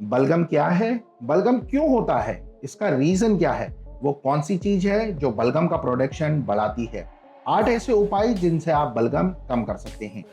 बलगम क्या है? बलगम क्यों होता है? इसका रीजन क्या है? वो कौन सी चीज है जो बलगम का प्रोडक्शन बढ़ाती है? 8 ऐसे उपाय जिनसे आप बलगम कम कर सकते हैं।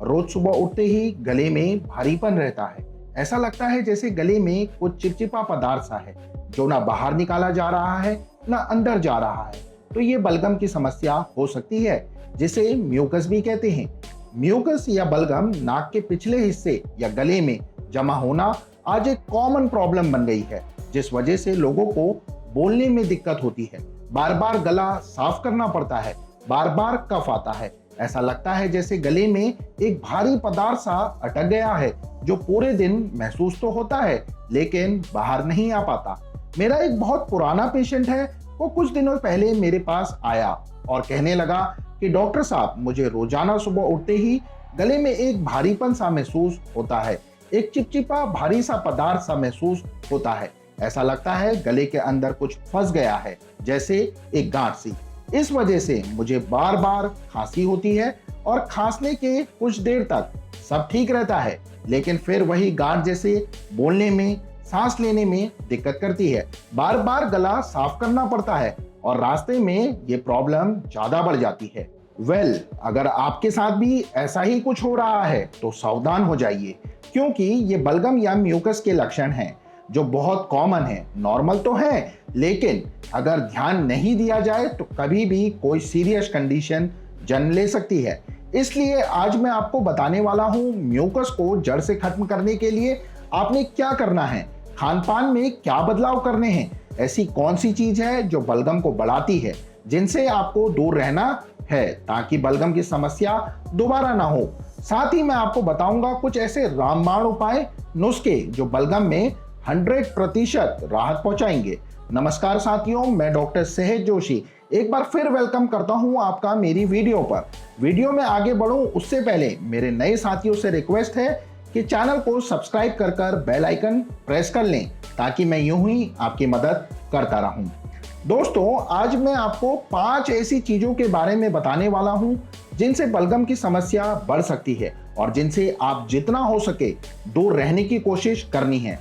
रोज सुबह उठते ही गले में भारीपन रहता है। ऐसा लगता है जैसे गले में कुछ चिपचिपा पदार्थ सा है जो ना बाहर निकाला जा रहा है ना अंदर जा रहा है। तो ये बलगम की समस्या हो सकती है, जिसे म्यूकस भी कहते हैं। म्यूकस या बलगम नाक के पिछले हिस्से या गले में जमा होना आज एक कॉमन प्रॉब्लम बन गई है, जिस वजह से लोगों को बोलने में दिक्कत होती है। बार बार गला साफ करना पड़ता है, बार बार कफ आता है। ऐसा लगता है जैसे गले में एक भारी पदार्थ सा अटक गया है, जो पूरे दिन महसूस तो होता है लेकिन बाहर नहीं आ पाता। मेरा एक बहुत पुराना पेशेंट है, वो कुछ दिनों पहले मेरे पास आया और कहने लगा कि डॉक्टर साहब, मुझे रोजाना सुबह उठते ही गले में एक भारीपन सा महसूस होता है, एक चिपचिपा भारी सा पदार्थ सा महसूस होता है। ऐसा लगता है गले के अंदर कुछ फंस गया है, जैसे एक गांठ सी। इस वजह से मुझे बार बार खांसी होती है और खांसने के कुछ देर तक सब ठीक रहता है, लेकिन फिर वही गांठ जैसे बोलने में, सांस लेने में दिक्कत करती है। बार बार गला साफ करना पड़ता है और रास्ते में ये प्रॉब्लम ज्यादा बढ़ जाती है। अगर आपके साथ भी ऐसा ही कुछ हो रहा है तो सावधान हो जाइए, क्योंकि ये बलगम या म्यूकस के लक्षण हैं जो बहुत कॉमन है। नॉर्मल तो है, लेकिन अगर ध्यान नहीं दिया जाए तो कभी भी कोई सीरियस कंडीशन जन्म ले सकती है। इसलिए आज मैं आपको बताने वाला हूँ म्यूकस को जड़ से खत्म करने के लिए आपने क्या करना है, खान पान में क्या बदलाव करने हैं, ऐसी कौन सी चीज है जो बलगम को बढ़ाती है, जिनसे आपको दूर रहना है ताकि बलगम की समस्या दोबारा ना हो। साथ ही मैं आपको बताऊंगा कुछ ऐसे रामबाण उपाय, नुस्खे जो बलगम में 100% राहत पहुंचाएंगे। नमस्कार साथियों, मैं डॉक्टर सहज जोशी एक बार फिर वेलकम करता हूं आपका मेरी वीडियो पर। वीडियो में आगे बढ़ूं उससे पहले मेरे नए साथियों से रिक्वेस्ट है कि चैनल को सब्सक्राइब कर बेल आइकन प्रेस कर लें, ताकि मैं यूं ही आपकी मदद करता रहूं। दोस्तों, आज मैं आपको 5 ऐसी चीजों के बारे में बताने वाला हूं जिनसे बलगम की समस्या बढ़ सकती है और जिनसे आप जितना हो सके दूर रहने की कोशिश करनी है,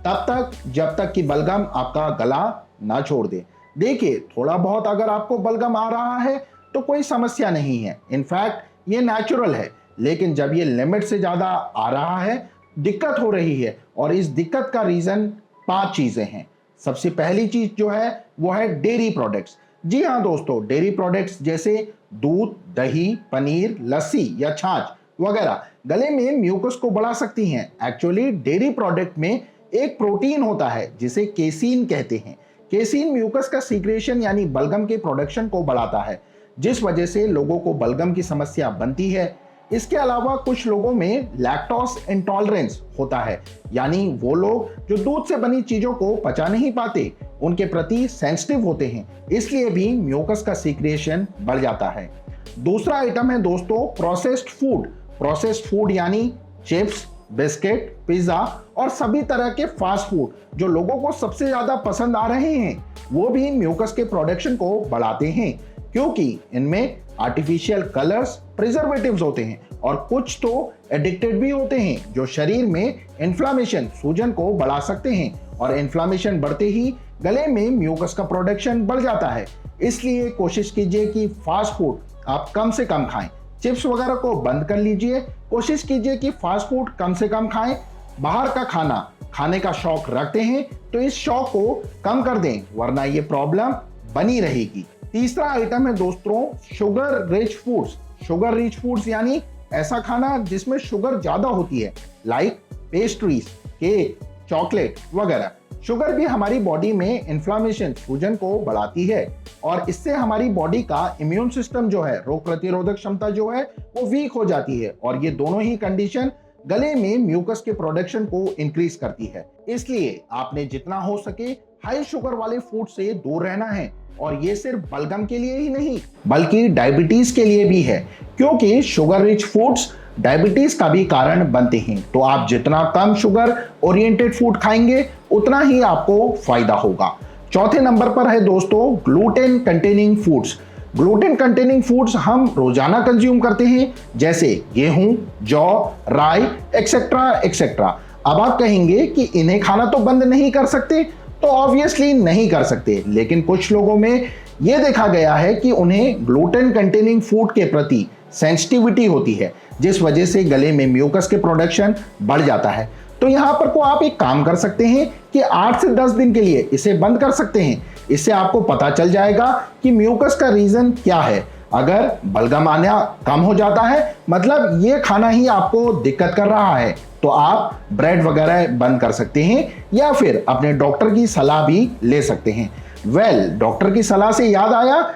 तब तक जब तक कि बलगम आपका गला ना छोड़ दे। देखिए, थोड़ा बहुत अगर आपको बलगम आ रहा है तो कोई समस्या नहीं है, इनफैक्ट ये नेचुरल है। लेकिन जब ये लिमिट से ज्यादा आ रहा है, दिक्कत हो रही है, और इस दिक्कत का रीजन 5 चीजें हैं। सबसे पहली चीज जो है वो है डेयरी प्रोडक्ट्स। जी हाँ दोस्तों, डेयरी प्रोडक्ट्स जैसे दूध, दही, पनीर, लस्सी या छाछ वगैरह गले में म्यूकस को बढ़ा सकती हैं। एक्चुअली डेयरी प्रोडक्ट में एक प्रोटीन होता है जिसे केसीन कहते हैं। केसीन म्यूकस का सीक्रेशन यानी बलगम के प्रोडक्शन को बढ़ाता है, जिस वजह से लोगों को बलगम की समस्या बनती है। इसके अलावा कुछ लोगों में लैक्टोज इंटॉलरेंस होता है, यानी वो लोग जो दूध से बनी चीजों को पचा नहीं पाते, उनके प्रति सेंसिटिव होते हैं, इसलिए भी म्यूकस का सीक्रेशन बढ़ जाता है। दूसरा आइटम है दोस्तों प्रोसेस्ड फूड। प्रोसेस्ड फूड यानी चिप्स, बिस्किट, पिज्जा और सभी तरह के फास्ट फूड जो लोगों को सबसे ज्यादा पसंद आ रहे हैं, वो भी म्यूकस के प्रोडक्शन को बढ़ाते हैं, क्योंकि इनमें आर्टिफिशियल कलर्स, प्रिजर्वेटिव्स होते हैं और कुछ तो एडिक्टेड भी होते हैं जो शरीर में इन्फ्लामेशन, सूजन को बढ़ा सकते हैं, और इन्फ्लामेशन बढ़ते ही गले में म्यूकस का प्रोडक्शन बढ़ जाता है। इसलिए कोशिश कीजिए कि फास्ट फूड आप कम से कम खाएं, चिप्स वगैरह को बंद कर लीजिए। कोशिश कीजिए कि फास्ट फूड कम से कम खाएं। बाहर का खाना खाने का शौक रखते हैं तो इस शौक को कम कर दें, वरना ये प्रॉब्लम बनी रहेगी। तीसरा आइटम है दोस्तों sugar rich foods. Sugar rich foods यानी ऐसा खाना जिसमें शुगर ज्यादा होती है, लाइक पेस्ट्रीज, केक, चॉकलेट वगैरह। शुगर भी हमारी बॉडी में इन्फ्लामेशन, सूजन को बढ़ाती है, और इससे हमारी बॉडी का इम्यून सिस्टम जो है, रोग प्रतिरोधक क्षमता जो है वो वीक हो जाती है, और ये दोनों ही कंडीशन गले में म्यूकस के प्रोडक्शन को इंक्रीज करती है। इसलिए आपने जितना हो सके हाई शुगर वाले फूड से दूर रहना है, और ये सिर्फ बलगम के लिए ही नहीं बल्कि डायबिटीज के लिए भी है, क्योंकि शुगर रिच फूड्स डायबिटीज का भी कारण बनते हैं। तो आप जितना कम शुगर ओरिएंटेड फूड खाएंगे उतना ही आपको फायदा होगा। चौथे नंबर पर है दोस्तों gluten containing foods. Gluten containing foods हम रोजाना कंज्यूम करते हैं, जैसे गेहूं, जौ, राई एक्सेट्रा एक्सेट्रा। अब आप कहेंगे कि इन्हें खाना तो बंद नहीं कर सकते, तो ऑब्वियसली नहीं कर सकते, लेकिन कुछ लोगों में यह देखा गया है कि उन्हें ग्लूटेन कंटेनिंग फूड के प्रति सेंसिटिविटी होती है, जिस वजह से गले में म्यूकस के प्रोडक्शन बढ़ जाता है। तो यहाँ पर को आप एक काम कर सकते हैं कि 8 से 10 दिन के लिए इसे बंद कर सकते हैं। इससे आपको पता चल जाएगा कि म्यूकस का रीजन क्या है। अगर बलगम आना कम हो जाता है, मतलब ये खाना ही आपको दिक्कत कर रहा है, तो आप ब्रेड वगैरह बंद कर सकते हैं या फिर अपने डॉक्टर की सलाह भी ले सकते हैं। डॉक्टर की सलाह से याद आया,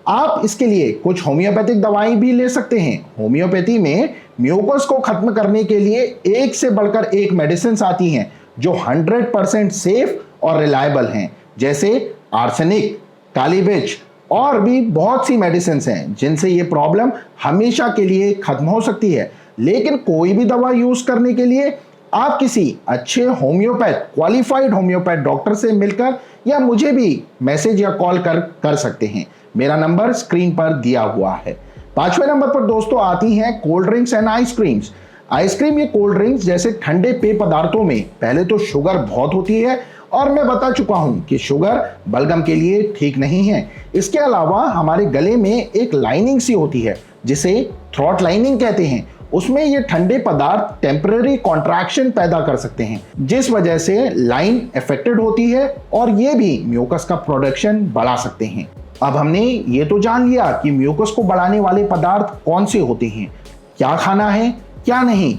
आप इसके लिए कुछ होम्योपैथिक दवाई भी ले सकते हैं। होम्योपैथी में म्यूकस को खत्म करने के लिए एक से बढ़कर एक मेडिसिन आती हैं जो 100% सेफ और रिलायबल हैं, जैसे आर्सेनिक, काली मिर्च और भी बहुत सी मेडिसिन हैं जिनसे ये प्रॉब्लम हमेशा के लिए खत्म हो सकती है। लेकिन कोई भी दवा यूज करने के लिए आप किसी अच्छे होम्योपैथ, क्वालिफाइड होम्योपैथ डॉक्टर से मिलकर या मुझे भी मैसेज या कॉल कर सकते हैं। मेरा नंबर स्क्रीन पर दिया हुआ है। 5वें नंबर पर दोस्तों आती हैं cold drinks and ice creams. Ice cream या कोल्ड ड्रिंक्स जैसे ठंडे पेय पदार्थों में पहले तो शुगर बहुत होती है, और मैं बता चुका हूं कि शुगर बलगम के लिए ठीक नहीं है। इसके अलावा हमारे गले में एक लाइनिंग सी होती है जिसे थ्रॉट लाइनिंग कहते हैं। उसमें ये ठंडे पदार्थ टेम्पररी कॉन्ट्रैक्शन पैदा कर सकते हैं, जिस वजह से लाइन अफेक्टेड होती है और ये भी म्यूकस का प्रोडक्शन बढ़ा सकते हैं। अब हमने ये तो जान लिया कि म्यूकस को बढ़ाने वाले पदार्थ कौन से होते हैं, क्या खाना है क्या नहीं,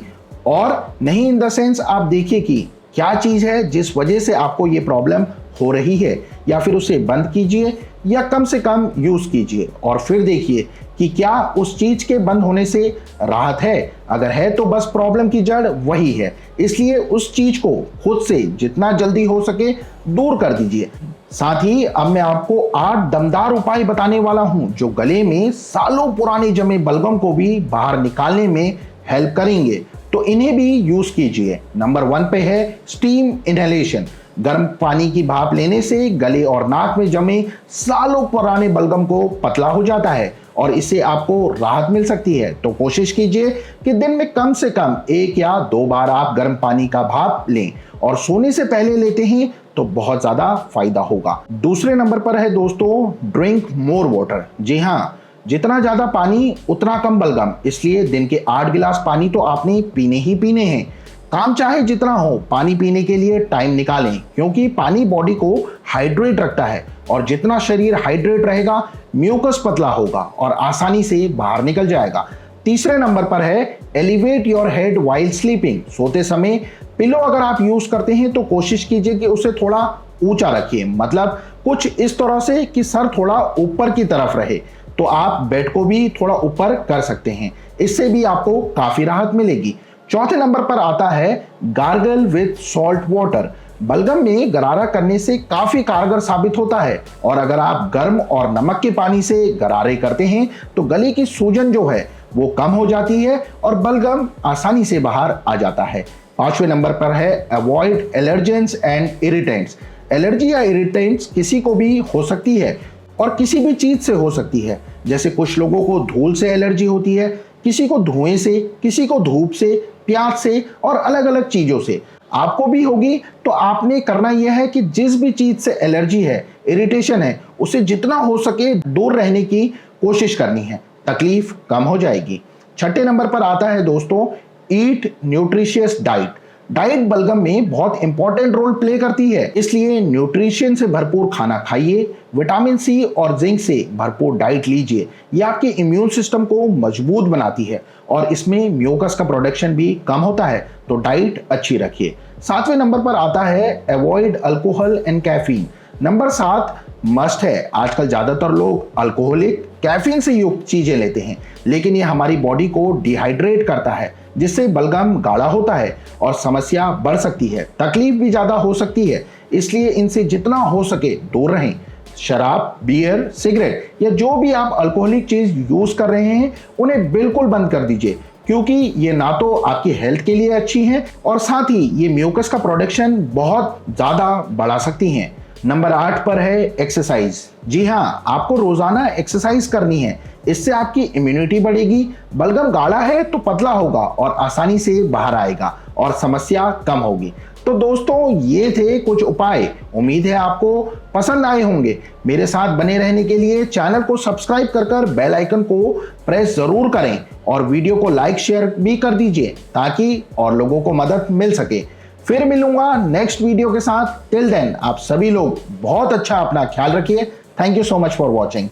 और नहीं इन द सेंस आप देखिए कि क्या चीज है जिस वजह से आपको ये प्रॉब्लम हो रही है, या फिर उसे बंद कीजिए या कम से कम यूज कीजिए और फिर देखिए कि क्या उस चीज के बंद होने से राहत है। अगर है तो बस प्रॉब्लम की जड़ वही है, इसलिए उस चीज को खुद से जितना जल्दी हो सके दूर कर दीजिए। साथ ही अब मैं आपको 8 दमदार उपाय बताने वाला हूं जो गले में सालों पुराने जमे बलगम को भी बाहर निकालने में हेल्प करेंगे, तो इन्हें भी यूज कीजिए। नंबर 1 पे है स्टीम इनहेलेशन। गर्म पानी की भाप लेने से गले और नाक में जमे सालों पुराने बलगम को पतला हो जाता है और इससे आपको राहत मिल सकती है। तो कोशिश कीजिए कि दिन में कम से कम 1 या 2 बार आप गर्म पानी का भाप लें और सोने से पहले लेते हैं तो बहुत ज्यादा फायदा होगा। दूसरे नंबर पर है दोस्तों ड्रिंक मोर वाटर। जी हाँ, जितना ज्यादा पानी उतना कम बलगम, इसलिए दिन के 8 गिलास पानी तो आपने पीने ही पीने हैं। काम चाहे जितना हो, पानी पीने के लिए टाइम निकालें, क्योंकि पानी बॉडी को हाइड्रेट रखता है और जितना शरीर हाइड्रेट रहेगा म्यूकस पतला होगा और आसानी से बाहर निकल जाएगा। तीसरे नंबर पर है elevate your head while sleeping. सोते समय पिलो अगर आप यूज करते हैं तो कोशिश कीजिए कि उसे थोड़ा ऊंचा रखिए, मतलब कुछ इस तरह से कि सर थोड़ा ऊपर की तरफ रहे। तो आप बेड को भी थोड़ा ऊपर कर सकते हैं, इससे भी आपको काफी राहत मिलेगी। चौथे नंबर पर आता है गार्गल विद सॉल्ट वाटर। बलगम में गरारा करने से काफी कारगर साबित होता है, और अगर आप गर्म और नमक के पानी से गरारे करते हैं तो गले की सूजन जो है वो कम हो जाती है और बलगम आसानी से बाहर आ जाता है। 5वें नंबर पर है avoid allergens and irritants. Allergy या इरिटेंट्स किसी को भी हो सकती है और किसी भी चीज से हो सकती है। जैसे कुछ लोगों को धूल से एलर्जी होती है, किसी को धुएं से, किसी को धूप से, प्याज से और अलग अलग चीजों से। आपको भी होगी, तो आपने करना यह है कि जिस भी चीज से एलर्जी है, इरिटेशन है, उसे जितना हो सके दूर रहने की कोशिश करनी है, तकलीफ कम हो जाएगी। 6ठे नंबर पर आता है दोस्तों ईट न्यूट्रिशियस डाइट। डाइट बलगम में बहुत इंपॉर्टेंट रोल प्ले करती है, इसलिए न्यूट्रिशन से भरपूर खाना खाइए, विटामिन सी और जिंक से भरपूर डाइट लीजिए। यह आपके इम्यून सिस्टम को मजबूत बनाती है और इसमें म्यूकस का प्रोडक्शन भी कम होता है, तो डाइट अच्छी रखिए। 7वें नंबर पर आता है avoid alcohol and caffeine. Number 7 must है। आजकल ज्यादातर लोग अल्कोहलिक, कैफीन से युक्त चीजें लेते हैं, लेकिन ये हमारी बॉडी को डिहाइड्रेट करता है, जिससे बलगम गाढ़ा होता है और समस्या बढ़ सकती है, तकलीफ भी ज्यादा हो सकती है। इसलिए इनसे जितना हो सके दूर रहें। शराब, बियर, सिगरेट या जो भी आप अल्कोहलिक चीज यूज कर रहे हैं उन्हें बिल्कुल बंद कर दीजिए, क्योंकि ये ना तो आपकी हेल्थ के लिए अच्छी हैं और साथ ही ये म्यूकस का प्रोडक्शन बहुत ज्यादा बढ़ा सकती हैं। नंबर 8 पर है एक्सरसाइज। जी हाँ, आपको रोजाना एक्सरसाइज करनी है। इससे आपकी इम्यूनिटी बढ़ेगी, बलगम गाढ़ा है तो पतला होगा और आसानी से बाहर आएगा और समस्या कम होगी। तो दोस्तों, ये थे कुछ उपाय। उम्मीद है आपको पसंद आए होंगे। मेरे साथ बने रहने के लिए चैनल को सब्सक्राइब कर बेल आइकन को प्रेस जरूर करें और वीडियो को लाइक शेयर भी कर दीजिए ताकि और लोगों को मदद मिल सके। फिर मिलूंगा नेक्स्ट वीडियो के साथ। टिल देन आप सभी लोग बहुत अच्छा अपना ख्याल रखिए। Thank you so much for watching.